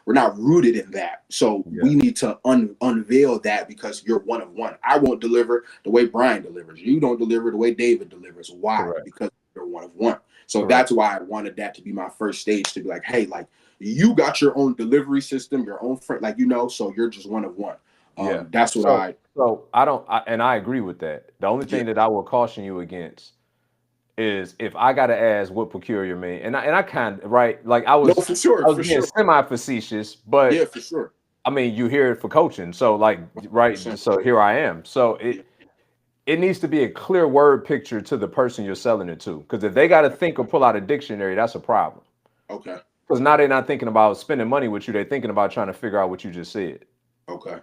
not rooted in that. So Yeah. we need to unveil that, because you're one of one. I won't deliver the way Brian delivers. You don't deliver the way David delivers. Why? Correct. Because you're one of one. So Correct. that's why I wanted that to be my first stage, to be like, hey, like, you got your own delivery system, your own friend, like, so you're just one of one. Yeah. That's what So I so I don't and I agree with that. The only yeah. thing that I will caution you against is if I gotta ask what peculiar mean, and I kind of right, like No, for I sure, was for being sure. semi facetious, Yeah, but for sure. I mean you hear it for coaching. So like right, 100%. so here I am. So Yeah. it needs to be a clear word picture to the person you're selling it to. Because if they got to think or pull out a dictionary, that's a problem. Okay. Because now they're not thinking about spending money with you. They're thinking about trying to figure out what you just said. Okay.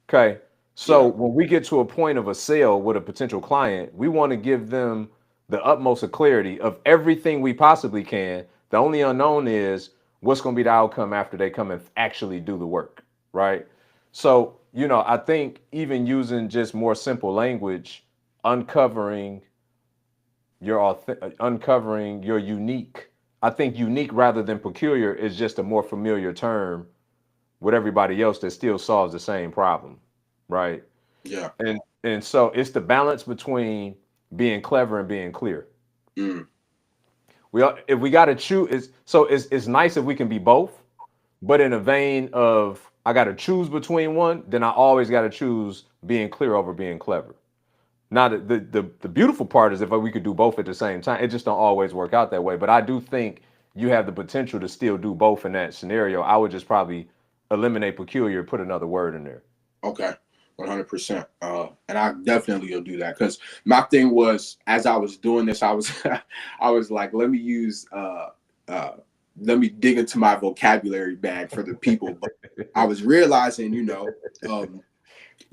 Okay. So Yeah. when we get to a point of a sale with a potential client, we want to give them the utmost of clarity of everything we possibly can. The only unknown is what's going to be the outcome after they come and actually do the work. Right. So, I think even using just more simple language, uncovering uncovering your unique. I think unique rather than peculiar is just a more familiar term with everybody else that still solves the same problem, right? Yeah. And so it's the balance between being clever and being clear. Mm. If we got to choose, it's nice if we can be both, but in a vein of I got to choose between one, then I always got to choose being clear over being clever. Now the beautiful part is if we could do both at the same time. It just don't always work out that way. But I do think you have the potential to still do both in that scenario. I would just probably eliminate peculiar, put another word in there. Okay. 100%. And I definitely will do that, because my thing was, as I was doing this, I was I was like, uh let me dig into my vocabulary bag for the people. But I was realizing, you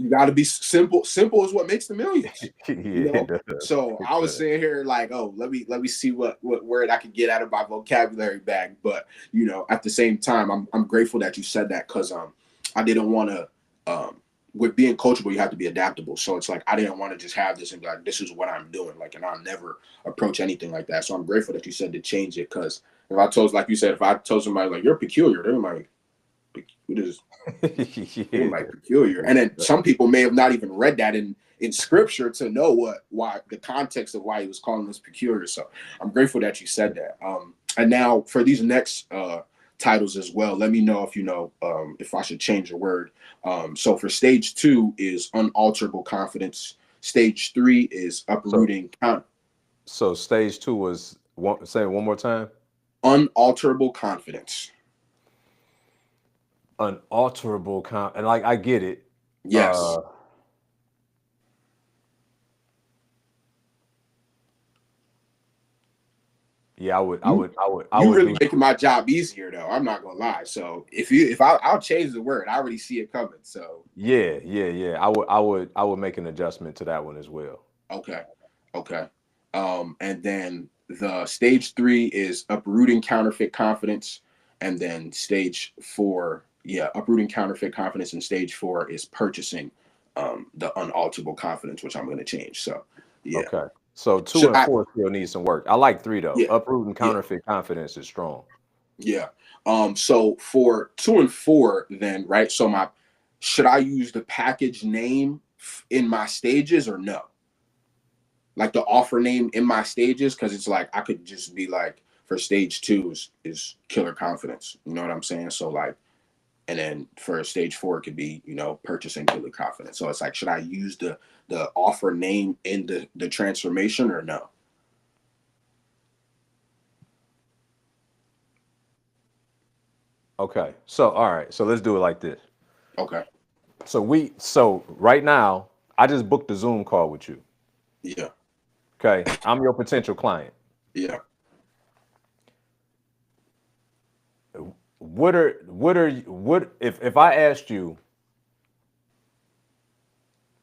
got to be simple. Simple is what makes the millions. Yeah, it does. So It I was does. sitting here like, oh, let me see what word I could get out of my vocabulary bag. But at the same time, I'm grateful that you said that, because I didn't want to with being coachable, you have to be adaptable. So it's like I didn't want to just have this and be like, this is what I'm doing, like, and I'll never approach anything like that. So I'm grateful that you said to change it, because if I told, like you said, if I told somebody like you're peculiar, they're like, what is Yeah. like peculiar? And then some people may have not even read that in scripture to know why the context of why he was calling us peculiar. So I'm grateful that you said that. And now for these next titles as well, let me know if you know if I should change a word. So for stage 2 is unalterable confidence. Stage 3 is uprooting. So stage 2 was say it one more time. Unalterable confidence. Unalterable and like I get it. Yes. Yeah, I would You really making my job easier though. I'm not gonna lie. So I'll change the word. I already see it coming. So yeah. I would make an adjustment to that one as well. okay. And then the stage 3 is uprooting counterfeit confidence, and then stage 4, uprooting counterfeit confidence, and stage 4 is purchasing the unalterable confidence, which I'm going to change. So yeah. Okay. So 2 and 4 still need some work. I like 3 though. Yeah. Uprooting counterfeit confidence is strong. Yeah. So for 2 and 4, then right. So should I use the package name in my stages or no? Like the offer name in my stages, because it's like I could just be like, for stage 2 is killer confidence. You know what I'm saying? So like, and then for stage 4 it could be, purchasing killer confidence. So it's like, should I use the offer name in the transformation or no? Okay. So all right. So let's do it like this. Okay. So right now, I just booked a Zoom call with you. Yeah. Okay. I'm your potential client. Yeah. What if I asked you,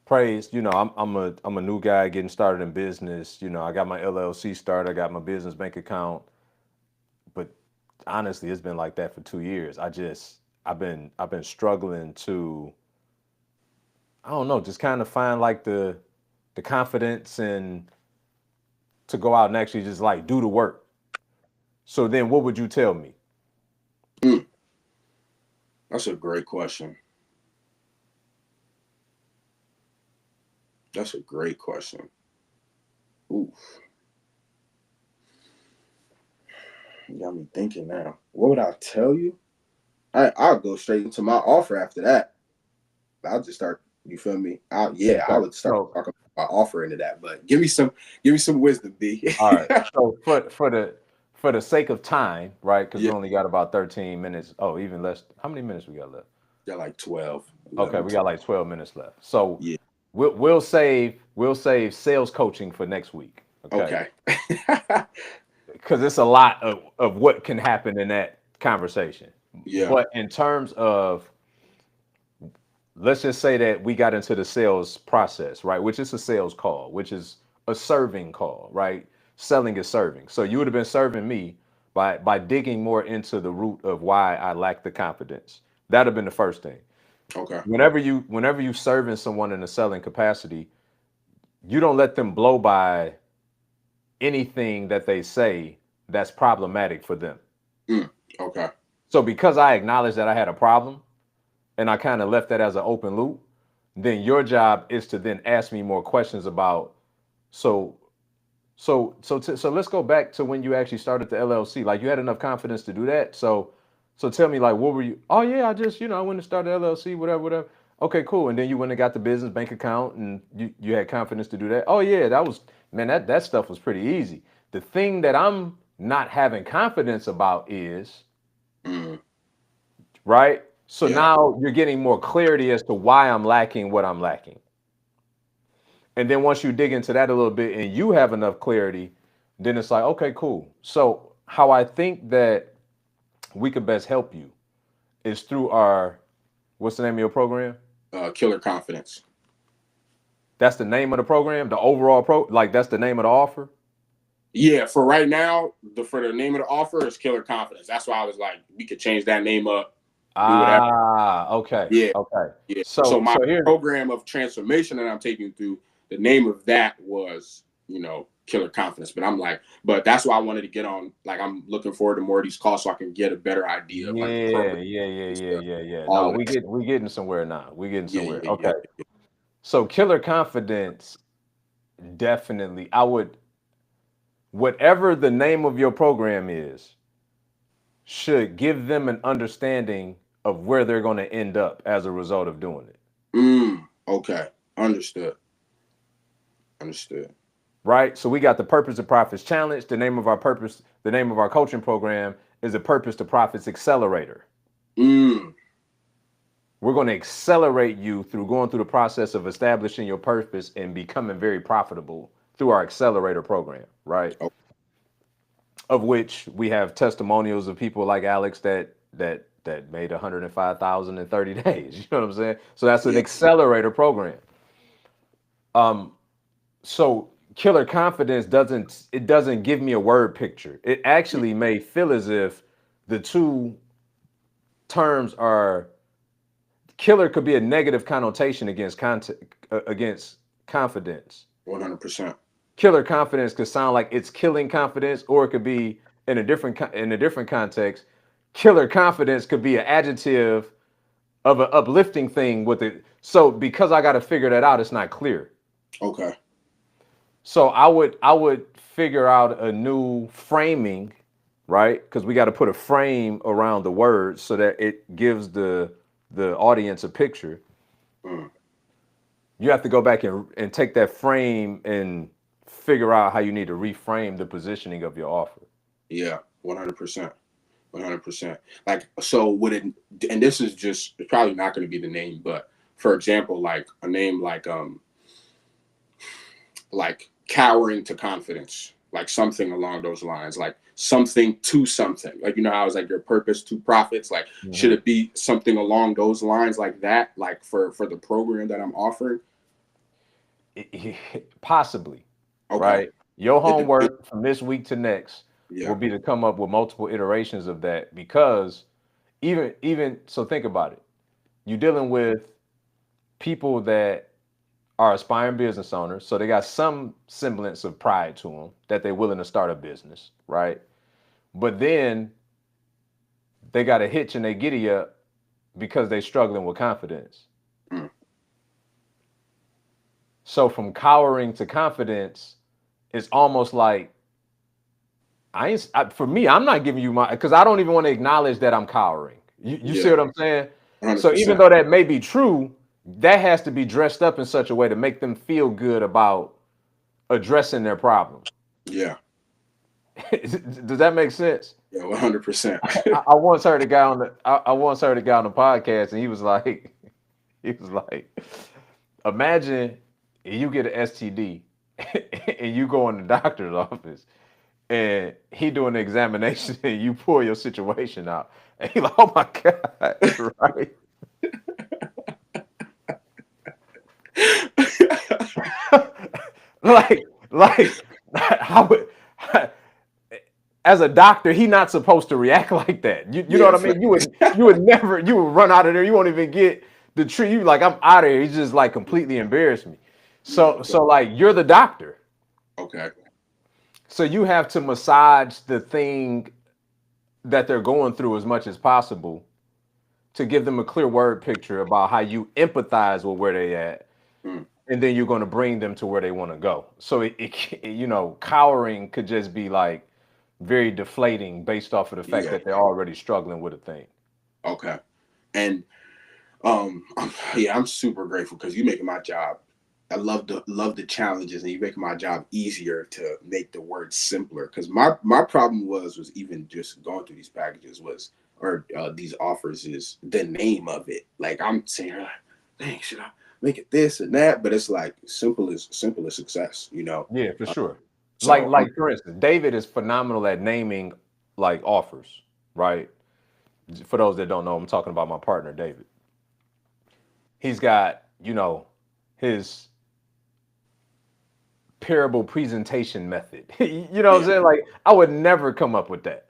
Praise, I'm a new guy getting started in business. I got my LLC started, I got my business bank account. But honestly, it's been like that for 2 years. I've been struggling to, I don't know, just kind of find like the confidence and to go out and actually just like do the work. So then what would you tell me? That's a great question. That's a great question. Oof. You got me thinking now. What would I tell you? I'll go straight into my offer after that. I'll just start. You feel me? I would start talking about offer into that. But give me some wisdom, B. All right. So for the sake of time, right? Because we only got about 13 minutes. Oh, even less. How many minutes we got left? Got like 12. Okay, we got like 12 minutes left. So yeah, we'll save sales coaching for next week. Okay. Because it's a lot of what can happen in that conversation. Yeah. But in terms of, let's just say that we got into the sales process, right? Which is a sales call, which is a serving call, right? Selling is serving. So you would have been serving me by digging more into the root of why I lack the confidence. That'd have been the first thing. Okay. Whenever you serving someone in a selling capacity, you don't let them blow by anything that they say that's problematic for them. Okay. So because I acknowledged that I had a problem and I kind of left that as an open loop, then your job is to then ask me more questions about, so let's go back to when you actually started the LLC. Like you had enough confidence to do that. So tell me, like, what were you? Oh yeah, I just, I went and started LLC, whatever. Okay, cool. And then you went and got the business bank account and you had confidence to do that. Oh yeah, that stuff was pretty easy. The thing that I'm not having confidence about is, right? So now you're getting more clarity as to why I'm lacking what I'm lacking. And then once you dig into that a little bit and you have enough clarity, then it's like, okay, cool. So how I think that we could best help you is through what's the name of your program? Killer Confidence. That's the name of the program, the overall that's the name of the offer? Yeah, for right now, for the name of the offer is Killer Confidence. That's why I was like, we could change that name up. do whatever. Okay. Yeah, Okay. yeah. So So my so here, program of transformation that I'm taking you through, the name of that was, Killer Confidence. But I'm like, but that's why I wanted to get on. Like, I'm looking forward to more of these calls so I can get a better idea of like the yeah, program yeah, yeah, and yeah, stuff, yeah, yeah. all No, of that. we getting somewhere now. We getting Yeah, somewhere. yeah, yeah. Okay. So killer confidence, definitely. I would, whatever the name of your program is, should give them an understanding of where they're going to end up as a result of doing it. Okay. Understood. Understood. Right? So we got the Purpose to Profits Challenge. The name of our coaching program is the Purpose to Profits Accelerator. Mm, We're going to accelerate you through going through the process of establishing your purpose and becoming very profitable through our accelerator program, right? oh, Of which we have testimonials of people like Alex that made 105,000 in 30 days. You know what I'm saying? So that's an yeah. accelerator program. So killer confidence doesn't give me a word picture. It Mm, actually may feel as if the two terms are killer could be a negative connotation against confidence. 100%. Killer confidence could sound like it's killing confidence, or it could be in a different context. Killer confidence could be an adjective of an uplifting thing with it. So because I got to figure that out, it's not clear. Okay. So I would figure out a new framing, right? Because we got to put a frame around the words so that it gives the audience a picture. Mm, You have to go back and take that frame and figure out how you need to reframe the positioning of your offer. yeah. 100%. 100%. Like, so would it, and this is just, it's probably not going to be the name, but for example, like a name like cowering to confidence, like something along those lines, like something to something. Like, how it's like your purpose to profits. Like, should Mhm. it be something along those lines like that, like for the program that I'm offering? Possibly, Okay. right? Your It, homework from this week to next will yeah. be to come up with multiple iterations of that because even so think about it. You're dealing with people that are aspiring business owners, so they got some semblance of pride to them that they're willing to start a business, right? But then they got a hitch and they giddy up because they're struggling with confidence. Mm, So from cowering to confidence, it's almost like for me, I'm not giving you my because I don't even want to acknowledge that I'm cowering. You see yeah. what I'm saying? So even 100%. though that may be true, that has to be dressed up in such a way to make them feel good about addressing their problem. Yeah. Does that make sense? Yeah. 100%. I once heard a guy I once heard a guy on the podcast, and he was like, he was like, imagine you get an STD and you go in the doctor's office and he doing the examination and you pull your situation out and he like, oh my god, right? like how would as a doctor, he not supposed to react like that. You know Yeah. what I mean? You would run out of there. You won't even get the treat. You like I'm out of here. He's just like completely embarrassed me. Yeah. So like you're the doctor. Okay. So you have to massage the thing that they're going through as much as possible to give them a clear word picture about how you empathize with where they at, Mm, and then you're going to bring them to where they want to go. So cowering could just be like very deflating based off of the fact yeah. that they're already struggling with a thing. Okay. And yeah, I'm super grateful because you making my job. I love the challenges, and you making my job easier to make the words simpler. Because my problem was even just going through these packages was or these offers is the name of it. Like I'm saying, dang, should I make it this and that? But it's like simple as success. Yeah, for Uh, sure. so I'm Like for instance, David is phenomenal at naming like offers, right? For those that don't know, I'm talking about my partner David. He's got, his parable presentation method. You know what I'm yeah, saying? Like I would never come up with that.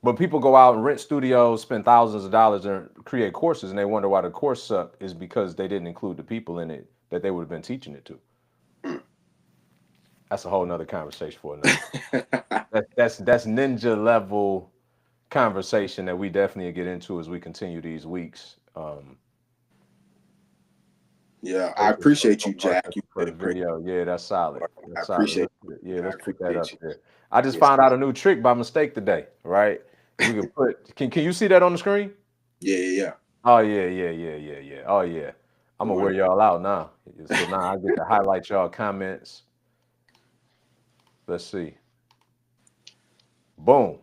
But people go out and rent studios, spend thousands of dollars and create courses, and they wonder why the course sucked is because they didn't include the people in it that they would have been teaching it to. Mm. That's a whole nother conversation for another. That's ninja level conversation that we definitely get into as we continue these weeks. Yeah, I Thank you appreciate you, Jack. You for the did great. video. Yeah, that's solid. I That's solid. appreciate Yeah, I let's put that up appreciate you. there. I just Yes. found out a new trick by mistake today, right? We can put can you see that on the screen? Yeah. Oh yeah. Oh yeah. I'm gonna wear y'all out now. So now I get to highlight y'all comments. Let's see. Boom.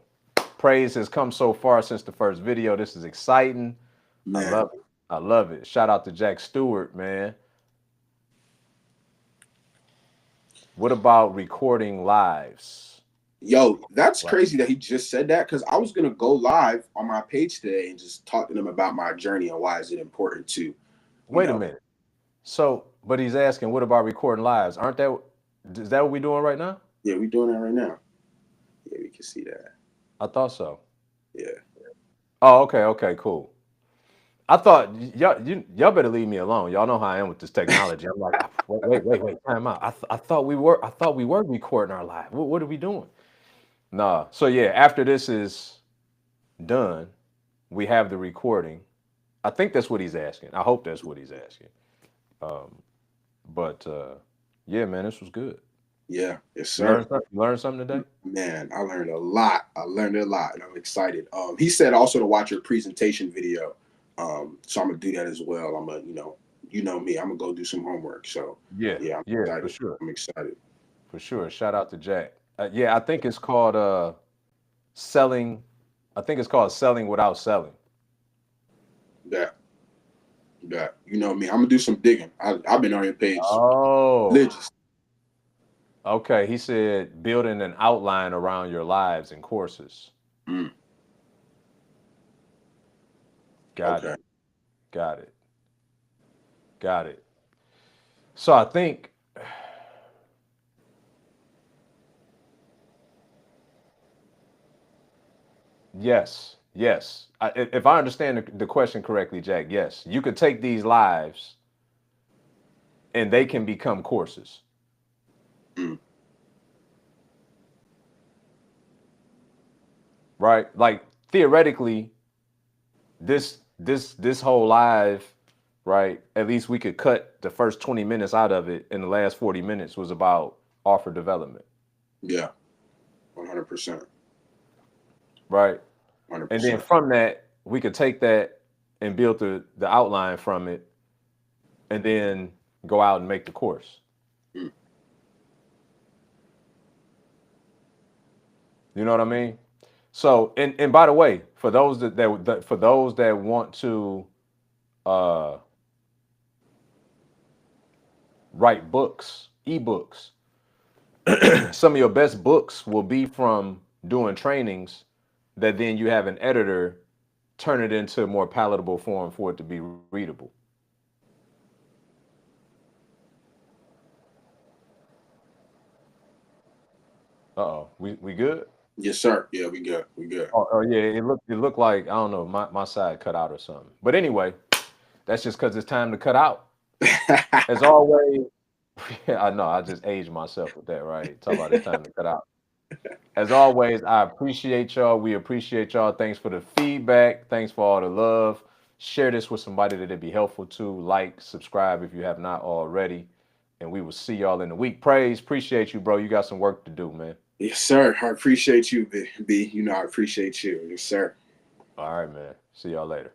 Praise has come so far since the first video. This is exciting. Man. I love it. I love it. Shout out to Jack Stewart, man. What about recording lives? Yo, that's Wow. crazy that he just said that, because I was gonna go live on my page today and just talk to them about my journey and why is it important to. Wait a minute. So, but he's asking, what about recording lives? Is that what we're doing right now? Yeah, we doing that right now. Yeah, we can see that. I thought so. Yeah. Oh, okay, cool. I thought y'all better leave me alone. Y'all know how I am with this technology. I'm like, wait, time out. I thought we were recording our live. What are we doing? Nah. So yeah, after this is done, we have the recording. I think that's what he's asking. I hope that's what he's asking. But yeah, man, this was good. Yeah, yes, sir. You learned something today? Man, I learned a lot. And I'm excited. He said also to watch your presentation video. So I'm gonna do that as well. I'm gonna, you know me, I'm gonna go do some homework. So Yeah, I'm excited. for sure. I'm excited. For sure. Shout out to Jack. Yeah, I think it's called selling. I think it's called selling without selling. Yeah. You know me. I'm gonna do some digging. I've been on your page. Oh, Religious. okay. He said building an outline around your lives and courses. Mm. Got it. Got it. So I think yes. If I understand the question correctly, Jack, yes, you could take these lives and they can become courses. Mm. Right? Like theoretically, this whole live, right? At least we could cut the first 20 minutes out of it, and the last 40 minutes was about offer development. Yeah. 100%. Right? 100%. And then from that, we could take that and build the outline from it, and then go out and make the course. Mm. You know what I mean? So, and by the way, for those that want to write books, ebooks, some of your best books will be from doing trainings that then you have an editor turn it into a more palatable form for it to be readable. Uh-oh, we good? Yes, sir. Yeah, we good. Oh yeah, it looked like, I don't know, my side cut out or something. But anyway, that's just because it's time to cut out. As always, yeah, I know, I just aged myself with that, right? Talk about it's time to cut out. As always, I appreciate y'all. We appreciate y'all. Thanks for the feedback. Thanks for all the love. Share this with somebody that it'd be helpful to. Like, subscribe if you have not already. And we will see y'all in the week. Praise, appreciate you, bro. You got some work to do, man. Yes, sir. I appreciate you, B. I appreciate you. Yes, sir. All right, man. See y'all later.